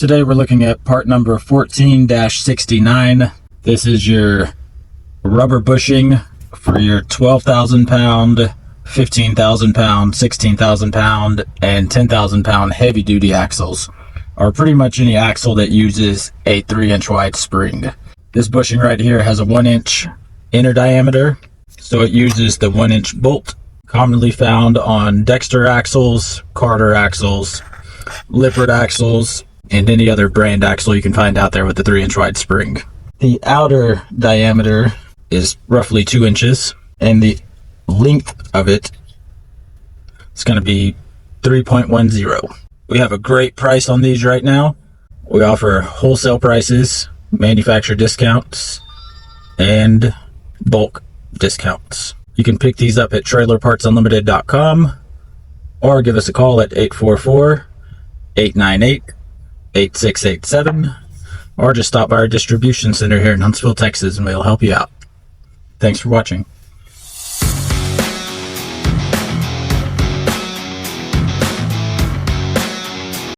Today we're looking at part number 14-69. This is your rubber bushing for your 12,000 pound, 15,000 pound, 16,000 pound, and 10,000 pound heavy duty axles, or pretty much any axle that uses a 3-inch wide spring. This bushing right here has a 1-inch inner diameter, so it uses the 1-inch bolt commonly found on Dexter axles, Carter axles, Lippert axles, and any other brand axle you can find out there with the 3-inch wide spring. The outer diameter is roughly 2 inches, and the length of it is going to be 3.10. We have a great price on these right now. We offer wholesale prices, manufacturer discounts, and bulk discounts. You can pick these up at trailerpartsunlimited.com or give us a call at 844-898-8687, or just stop by our distribution center here in Huntsville, Texas, and we'll help you out. Thanks for watching.